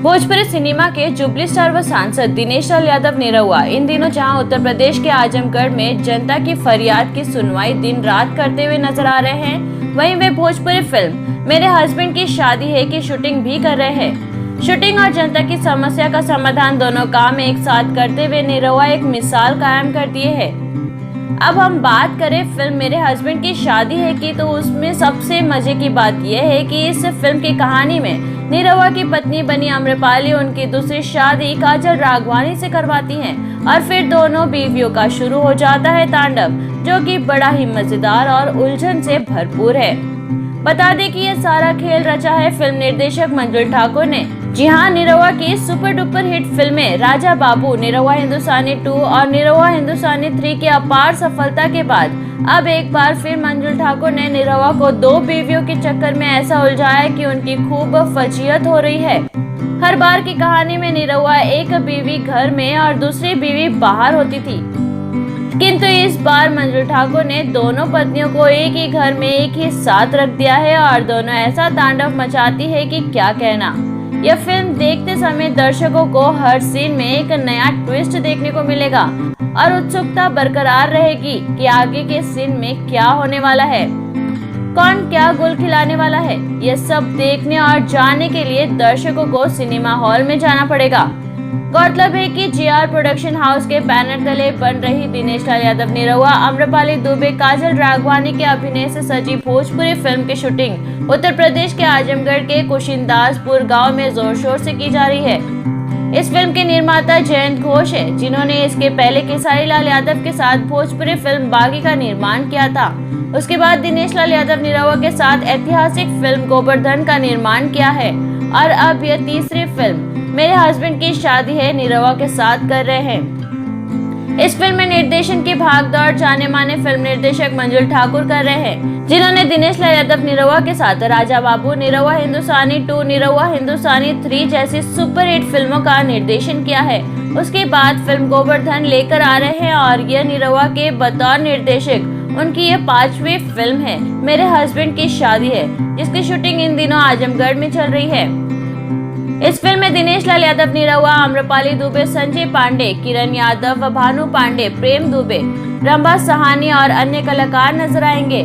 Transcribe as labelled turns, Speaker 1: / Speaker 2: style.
Speaker 1: Bhojpuri cinema के jubilee star व सांसद दिनेश लाल यादव निरहुआ इन दिनों जहां उत्तर प्रदेश के आजमगढ़ में जनता की फरियाद की सुनवाई दिन रात करते हुए नजर आ रहे हैं, वहीं वे भोजपुरी फिल्म मेरे हस्बैंड की शादी है की शूटिंग भी कर रहे हैं। शूटिंग और जनता की समस्या का समाधान दोनों काम एक साथ करते हुए निरहुआ एक मिसाल कायम कर दिए है। अब हम बात करें फिल्म मेरे हस्बैंड की शादी है की, तो उसमें सबसे मजे की बात यह है कि इस फिल्म की कहानी में निरहुआ की पत्नी बनी आम्रपाली उनकी दूसरी शादी काजल राघवानी से करवाती हैं और फिर दोनों बीवियों का शुरू हो जाता है तांडव, जो कि बड़ा ही मजेदार और उलझन से भरपूर है। बता दें कि यह सारा खेल रचा है फिल्म निर्देशक मंजुल ठाकुर ने। जी हां, निरहुआ की सुपर डुपर हिट फिल्में राजा बाबू, निरहुआ हिंदुस्तानी 2 और निरहुआ हिंदुस्तानी 3 की अपार सफलता के बाद अब एक बार फिर मंजुल ठाकुर ने निरहुआ को 2 बीवियों के चक्कर में ऐसा उलझाया कि उनकी खूब फजीयत हो रही है। हर बार की कहानी में निरहुआ एक बीवी घर में और दूसरी बीवी बाहर होती थी, किंतु इस बार मंजुल ठाकुर ने दोनों पत्नियों को एक ही घर में एक ही साथ रख दिया है और दोनों ऐसा तांडव मचाती है कि क्या कहना। यह फिल्म देखते समय दर्शकों को हर सीन में एक नया ट्विस्ट देखने को मिलेगा और उत्सुकता बरकरार रहेगी कि आगे के सीन में क्या होने वाला है, कौन क्या गुल खिलाने वाला है। यह सब देखने और जानने के लिए दर्शकों को सिनेमा हॉल में जाना पड़ेगा। गौरतलब है कि जीआर प्रोडक्शन हाउस के बैनर तले बन रही दिनेश लाल यादव निरहुआ, आम्रपाली दुबे, काजल राघवानी के अभिनय से सजी भोजपुरी फिल्म की शूटिंग उत्तर प्रदेश के आजमगढ़ के कुशिनदासपुर गांव में जोर शोर से की जा रही है। इस फिल्म के निर्माता जयंत घोष है, जिन्होंने इसके पहले खेसारी लाल यादव के साथ भोजपुरी फिल्म बागी का निर्माण किया था। उसके बाद दिनेश लाल यादव निरहुआ के साथ ऐतिहासिक फिल्म गोवर्धन का निर्माण किया है और अब यह तीसरी फिल्म मेरे हस्बैंड की शादी है निरहुआ के साथ कर रहे हैं। इस फिल्म में निर्देशन की भागदौड़ जाने माने फिल्म निर्देशक मंजुल ठाकुर कर रहे हैं, जिन्होंने दिनेश लाल यादव निरहुआ के साथ राजा बाबू, निरहुआ हिंदुस्तानी 2, निरहुआ हिंदुस्तानी 3 जैसी सुपर हिट फिल्मों का निर्देशन किया है। उसके बाद फिल्म गोवर्धन लेकर आ रहे हैं और यह निरहुआ के बतौर निर्देशक उनकी यह 5वीं फिल्म है मेरे हस्बैंड की शादी है, जिसकी शूटिंग इन दिनों आजमगढ़ में चल रही है। इस फिल्म में दिनेश लाल यादव निरहुआ, आम्रपाली दुबे, संजय पांडे, किरण यादव व भानु पांडे, प्रेम दुबे, रंभा सहानी और अन्य कलाकार नजर आएंगे।